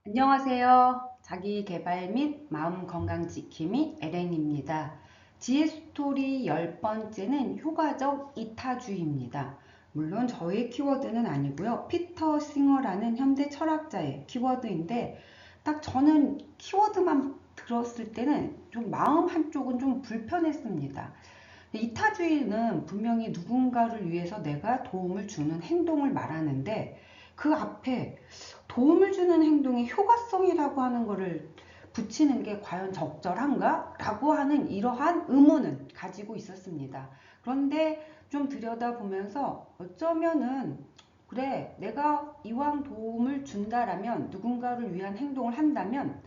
안녕하세요. 자기계발 및 마음 건강 지킴이 LN입니다. 지혜 스토리 10번째는 효과적 이타주의입니다. 물론 저의 키워드는 아니고요. 피터 싱어라는 현대 철학자의 키워드인데 딱 저는 키워드만 들었을 때는 좀 마음 한쪽은 좀 불편했습니다. 이타주의는 분명히 누군가를 위해서 내가 도움을 주는 행동을 말하는데 그 앞에 도움을 주는 행동의 효과성이라고 하는 것을 붙이는 게 과연 적절한가? 라고 하는 이러한 의문은 가지고 있었습니다. 그런데 좀 들여다보면서 어쩌면은 그래, 내가 이왕 도움을 준다라면 누군가를 위한 행동을 한다면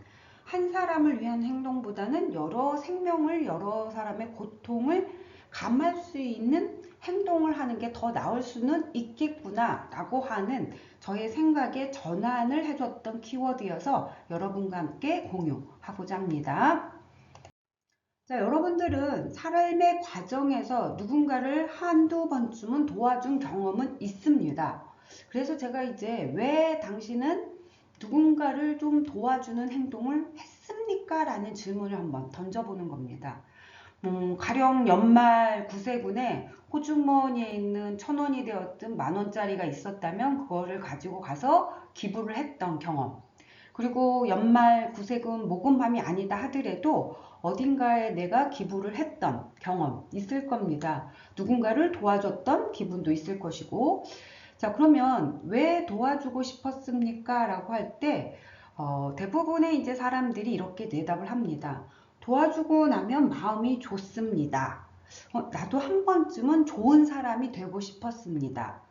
한 사람을 위한 행동보다는 여러 생명을, 여러 사람의 고통을 감할 수 있는 행동을 하는 게 더 나을 수는 있겠구나 라고 하는 저의 생각에 전환을 해줬던 키워드여서 여러분과 함께 공유하고자 합니다. 자, 여러분들은 삶의 과정에서 누군가를 한두 번쯤은 도와준 경험은 있습니다. 그래서 제가 이제 왜 당신은 누군가를 좀 도와주는 행동을 했습니까? 라는 질문을 한번 던져보는 겁니다. 가령 연말 구세군에 호주머니에 있는 1,000원이 되었든 10,000원짜리가 있었다면 그거를 가지고 가서 기부를 했던 경험. 그리고 연말 구세군 모금함이 아니다 하더라도 어딘가에 내가 기부를 했던 경험 있을 겁니다. 누군가를 도와줬던 기분도 있을 것이고. 자, 그러면 왜 도와주고 싶었습니까? 라고 할 때, 대부분의 이제 사람들이 이렇게 대답을 합니다. 도와주고 나면 마음이 좋습니다. 나도 한 번쯤은 좋은 사람이 되고 싶었습니다.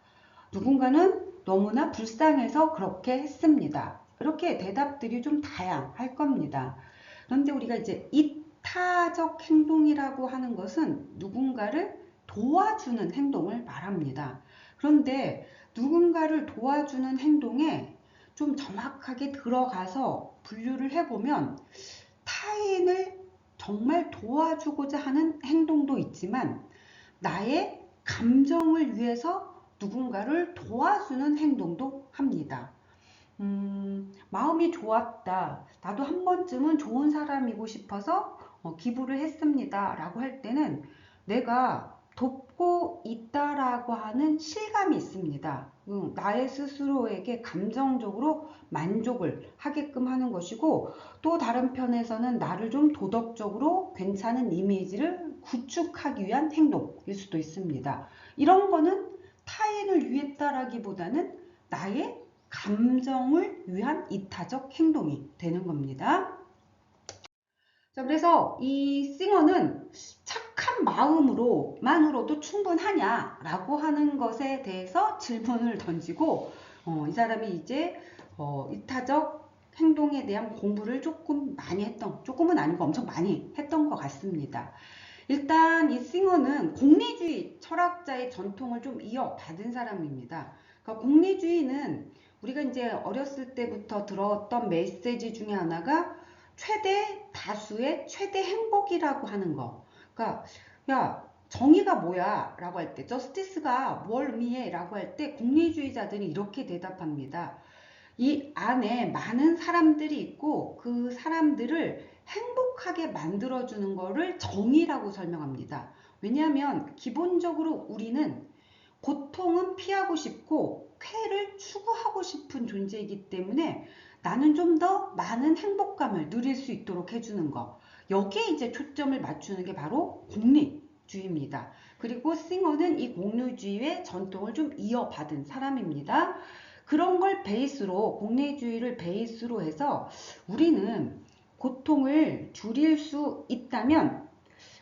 누군가는 너무나 불쌍해서 그렇게 했습니다. 이렇게 대답들이 좀 다양할 겁니다. 그런데 우리가 이제 이타적 행동이라고 하는 것은 누군가를 도와주는 행동을 말합니다. 그런데 누군가를 도와주는 행동에 좀 정확하게 들어가서 분류를 해보면 타인을 정말 도와주고자 하는 행동도 있지만 나의 감정을 위해서 누군가를 도와주는 행동도 합니다. 마음이 좋았다. 나도 한 번쯤은 좋은 사람이고 싶어서 기부를 했습니다. 라고 할 때는 내가 돕고 있다라고 하는 실감이 있습니다. 나의 스스로에게 감정적으로 만족을 하게끔 하는 것이고 또 다른 편에서는 나를 좀 도덕적으로 괜찮은 이미지를 구축하기 위한 행동일 수도 있습니다. 이런 거는 타인을 위했다라기보다는 나의 감정을 위한 이타적 행동이 되는 겁니다. 자, 그래서 이 싱어는 착한 마음으로만으로도 충분하냐라고 하는 것에 대해서 질문을 던지고 이 사람이 이제 이타적 행동에 대한 공부를 조금 많이 조금은 아니고 엄청 많이 했던 것 같습니다. 일단 이 싱어는 공리주의 철학자의 전통을 좀 이어받은 사람입니다. 그러니까 공리주의는 우리가 이제 어렸을 때부터 들었던 메시지 중에 하나가 최대 다수의 최대 행복이라고 하는 거. 그러니까 야, 정의가 뭐야? 라고 할 때, 저스티스가 뭘 의미해? 라고 할 때 공리주의자들이 이렇게 대답합니다. 이 안에 많은 사람들이 있고 그 사람들을 행복하게 만들어주는 거를 정의라고 설명합니다. 왜냐하면 기본적으로 우리는 고통은 피하고 싶고 쾌를 추구하고 싶은 존재이기 때문에 나는 좀 더 많은 행복감을 누릴 수 있도록 해주는 거. 여기에 이제 초점을 맞추는 게 바로 공리주의입니다. 그리고 싱어는 이 공리주의의 전통을 좀 이어받은 사람입니다. 그런 걸 베이스로, 공리주의를 베이스로 해서 우리는 고통을 줄일 수 있다면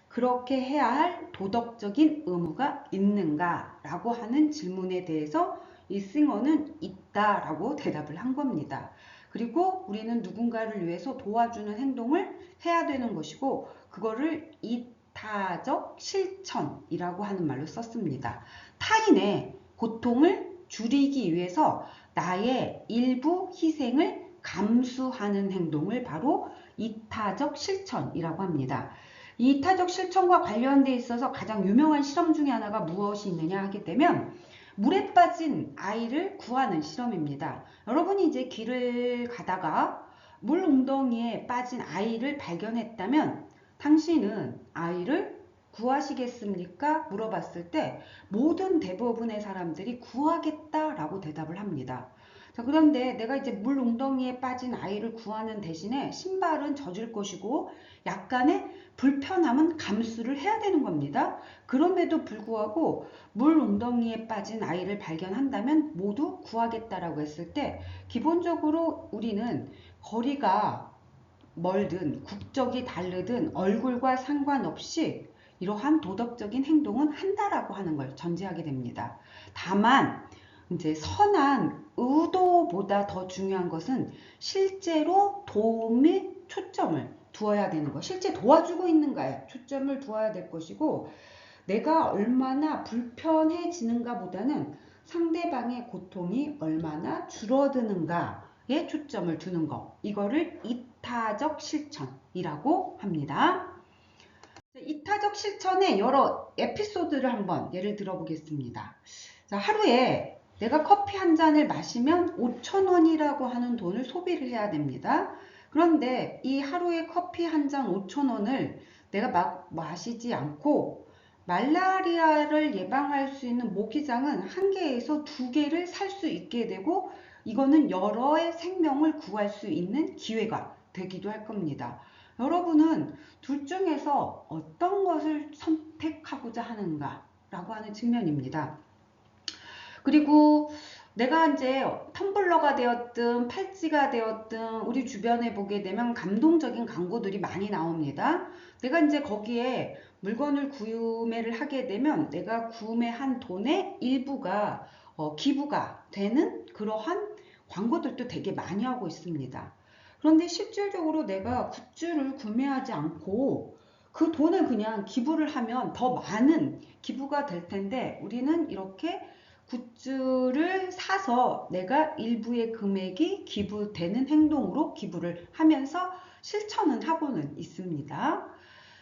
그렇게 해야 할 도덕적인 의무가 있는가? 라고 하는 질문에 대해서 이 싱어는 있다라고 대답을 한 겁니다. 그리고 우리는 누군가를 위해서 도와주는 행동을 해야 되는 것이고 그거를 이타적 실천이라고 하는 말로 썼습니다. 타인의 고통을 줄이기 위해서 나의 일부 희생을 감수하는 행동을 바로 이타적 실천이라고 합니다. 이 이타적 실천과 관련돼 있어서 가장 유명한 실험 중에 하나가 무엇이 있느냐 하게 되면 물에 빠진 아이를 구하는 실험입니다. 여러분이 이제 길을 가다가 물 웅덩이에 빠진 아이를 발견했다면 당신은 아이를 구하시겠습니까? 물어봤을 때 모든 대부분의 사람들이 구하겠다라고 대답을 합니다. 자, 그런데 내가 이제 물 웅덩이에 빠진 아이를 구하는 대신에 신발은 젖을 것이고 약간의 불편함은 감수를 해야 되는 겁니다. 그럼에도 불구하고 물 웅덩이에 빠진 아이를 발견한다면 모두 구하겠다라고 했을 때 기본적으로 우리는 거리가 멀든 국적이 다르든 얼굴과 상관없이 이러한 도덕적인 행동은 한다라고 하는 걸 전제하게 됩니다. 다만 이제 선한 의도보다 더 중요한 것은 실제로 도움에 초점을 두어야 되는 것, 실제 도와주고 있는가에 초점을 두어야 될 것이고 내가 얼마나 불편해지는가 보다는 상대방의 고통이 얼마나 줄어드는가에 초점을 두는 것, 이거를 이타적 실천이라고 합니다. 이타적 실천의 여러 에피소드를 한번 예를 들어 보겠습니다. 자, 하루에 내가 커피 한 잔을 마시면 5,000원이라고 하는 돈을 소비를 해야 됩니다. 그런데 이 하루에 커피 한 잔 5,000원을 내가 막 마시지 않고 말라리아를 예방할 수 있는 모기장은 한 개에서 두 개를 살 수 있게 되고 이거는 여러의 생명을 구할 수 있는 기회가 되기도 할 겁니다. 여러분은 둘 중에서 어떤 것을 선택하고자 하는가 라고 하는 측면입니다. 그리고 내가 이제 텀블러가 되었든 팔찌가 되었든 우리 주변에 보게 되면 감동적인 광고들이 많이 나옵니다. 내가 이제 거기에 물건을 구매를 하게 되면 내가 구매한 돈의 일부가 기부가 되는 그러한 광고들도 되게 많이 하고 있습니다. 그런데 실질적으로 내가 굿즈를 구매하지 않고 그 돈을 그냥 기부를 하면 더 많은 기부가 될 텐데 우리는 이렇게 굿즈를 사서 내가 일부의 금액이 기부되는 행동으로 기부를 하면서 실천은 하고는 있습니다.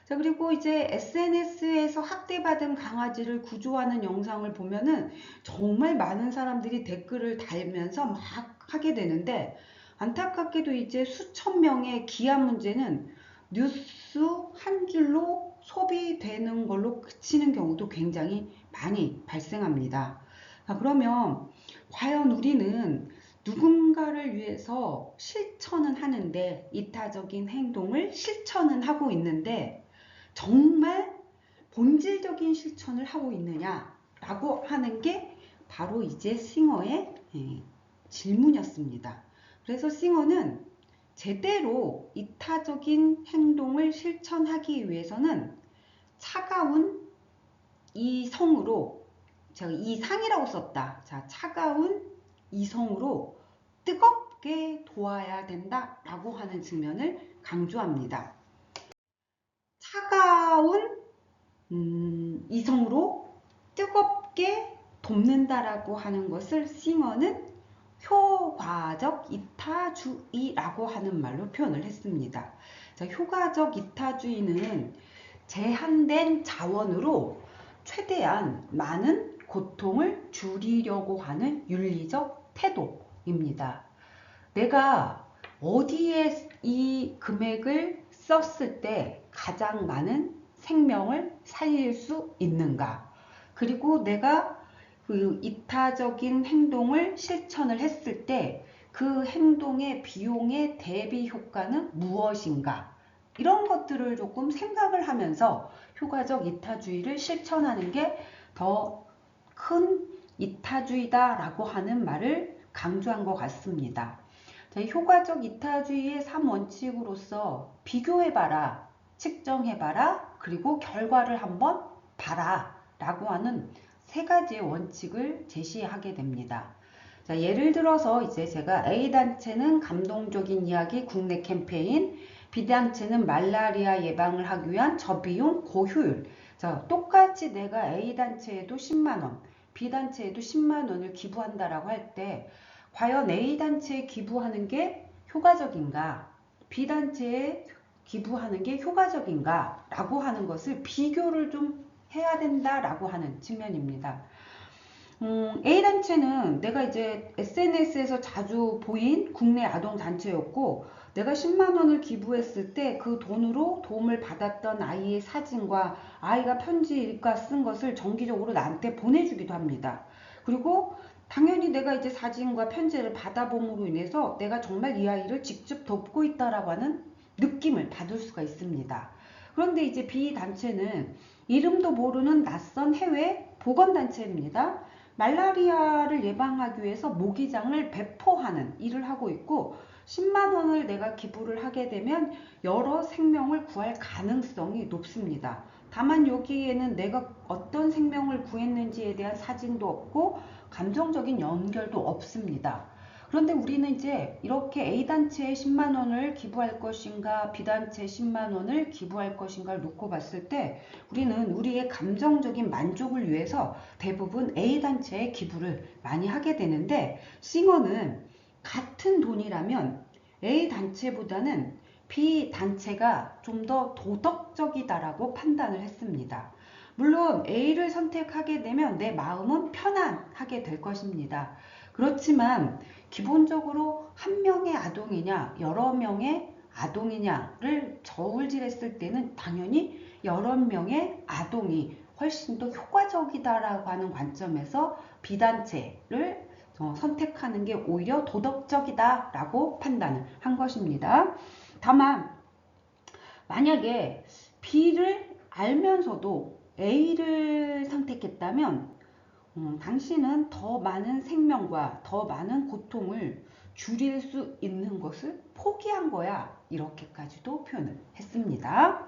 자, 그리고 이제 SNS에서 학대받은 강아지를 구조하는 영상을 보면은 정말 많은 사람들이 댓글을 달면서 막 하게 되는데 안타깝게도 이제 수천 명의 기아 문제는 뉴스 한 줄로 소비되는 걸로 그치는 경우도 굉장히 많이 발생합니다. 그러면 과연 우리는 누군가를 위해서 실천은 하는데 이타적인 행동을 실천은 하고 있는데 정말 본질적인 실천을 하고 있느냐라고 하는 게 바로 이제 싱어의 질문이었습니다. 그래서 싱어는 제대로 이타적인 행동을 실천하기 위해서는 차가운 이성으로 제가 이상이라고 썼다. 자, 차가운 이성으로 뜨겁게 도와야 된다라고 하는 측면을 강조합니다. 차가운 이성으로 뜨겁게 돕는다라고 하는 것을 싱어는 효과적 이타주의라고 하는 말로 표현을 했습니다. 자, 효과적 이타주의는 제한된 자원으로 최대한 많은 고통을 줄이려고 하는 윤리적 태도입니다. 내가 어디에 이 금액을 썼을 때 가장 많은 생명을 살릴 수 있는가? 그리고 내가 그 이타적인 행동을 실천을 했을 때 그 행동의 비용의 대비 효과는 무엇인가? 이런 것들을 조금 생각을 하면서 효과적 이타주의를 실천하는 게 더 큰 이타주의다라고 하는 말을 강조한 것 같습니다. 자, 효과적 이타주의의 3원칙으로서 비교해봐라, 측정해봐라, 그리고 결과를 한번 봐라 라고 하는 세 가지의 원칙을 제시하게 됩니다. 자, 예를 들어서 이제 제가 A단체는 감동적인 이야기 국내 캠페인, B단체는 말라리아 예방을 하기 위한 저비용 고효율. 자, 똑같이 내가 A단체에도 10만원, B단체에도 10만원을 기부한다라고 할 때 과연 A단체에 기부하는 게 효과적인가? B단체에 기부하는 게 효과적인가? 라고 하는 것을 비교를 좀 해야 된다라고 하는 측면입니다. A단체는 내가 이제 SNS에서 자주 보인 국내 아동단체였고, 내가 10만 원을 기부했을 때 그 돈으로 도움을 받았던 아이의 사진과 아이가 편지 일과 쓴 것을 정기적으로 나한테 보내주기도 합니다. 그리고 당연히 내가 이제 사진과 편지를 받아봄으로 인해서 내가 정말 이 아이를 직접 돕고 있다라고 하는 느낌을 받을 수가 있습니다. 그런데 이제 B단체는 이름도 모르는 낯선 해외 보건단체입니다. 말라리아를 예방하기 위해서 모기장을 배포하는 일을 하고 있고, 10만 원을 내가 기부를 하게 되면 여러 생명을 구할 가능성이 높습니다. 다만 여기에는 내가 어떤 생명을 구했는지에 대한 사진도 없고 감정적인 연결도 없습니다. 그런데 우리는 이제 이렇게 A단체에 10만 원을 기부할 것인가, B단체에 10만 원을 기부할 것인가를 놓고 봤을 때 우리는 우리의 감정적인 만족을 위해서 대부분 A단체에 기부를 많이 하게 되는데, 싱어는 같은 돈이라면 A단체보다는 B단체가 좀 더 도덕적이다라고 판단을 했습니다. 물론 A를 선택하게 되면 내 마음은 편안하게 될 것입니다. 그렇지만 기본적으로 한 명의 아동이냐 여러 명의 아동이냐를 저울질했을 때는 당연히 여러 명의 아동이 훨씬 더 효과적이다라고 하는 관점에서 B단체를 선택하는 게 오히려 도덕적이다라고 판단을 한 것입니다. 다만 만약에 B를 알면서도 A를 선택했다면 당신은 더 많은 생명과 더 많은 고통을 줄일 수 있는 것을 포기한 거야. 이렇게까지도 표현을 했습니다.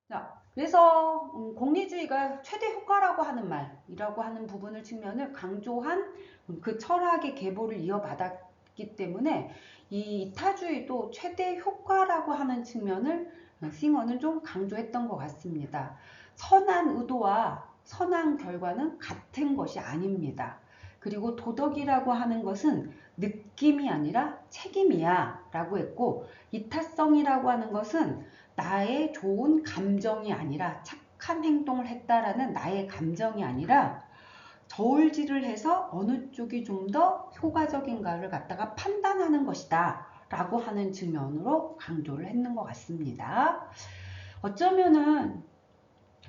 자, 그래서 공리주의가 최대 효과라고 하는 말이라고 하는 부분을 측면을 강조한 그 철학의 계보를 이어받았기 때문에 이 이타주의도 최대 효과라고 하는 측면을 싱어는 좀 강조했던 것 같습니다. 선한 의도와 선한 결과는 같은 것이 아닙니다. 그리고 도덕이라고 하는 것은 느낌이 아니라 책임이야 라고 했고, 이타성이라고 하는 것은 나의 좋은 감정이 아니라 착한 행동을 했다라는 나의 감정이 아니라 저울질을 해서 어느 쪽이 좀 더 효과적인가를 갖다가 판단하는 것이다 라고 하는 측면으로 강조를 했는 것 같습니다. 어쩌면은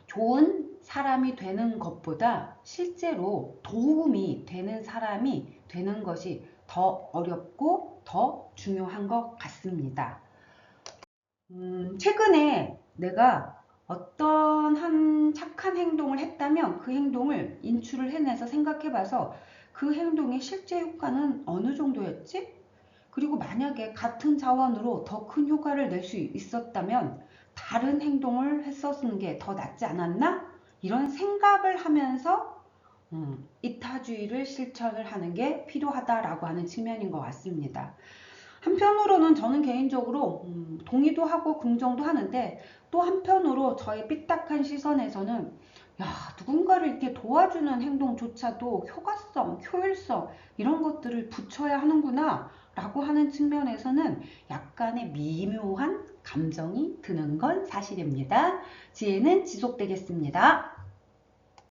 좋은 사람이 되는 것보다 실제로 도움이 되는 사람이 되는 것이 더 어렵고 더 중요한 것 같습니다. 최근에 내가 어떤 한 착한 행동을 했다면 그 행동을 인출을 해내서 생각해봐서 그 행동의 실제 효과는 어느 정도였지? 그리고 만약에 같은 자원으로 더 큰 효과를 낼 수 있었다면 다른 행동을 했었는 게 더 낫지 않았나? 이런 생각을 하면서 이타주의를 실천을 하는 게 필요하다라고 하는 측면인 것 같습니다. 한편으로는 저는 개인적으로 동의도 하고 긍정도 하는데, 또 한편으로 저의 삐딱한 시선에서는 야, 누군가를 이렇게 도와주는 행동조차도 효과성, 효율성 이런 것들을 붙여야 하는구나 라고 하는 측면에서는 약간의 미묘한 감정이 드는 건 사실입니다. 지혜는 지속되겠습니다.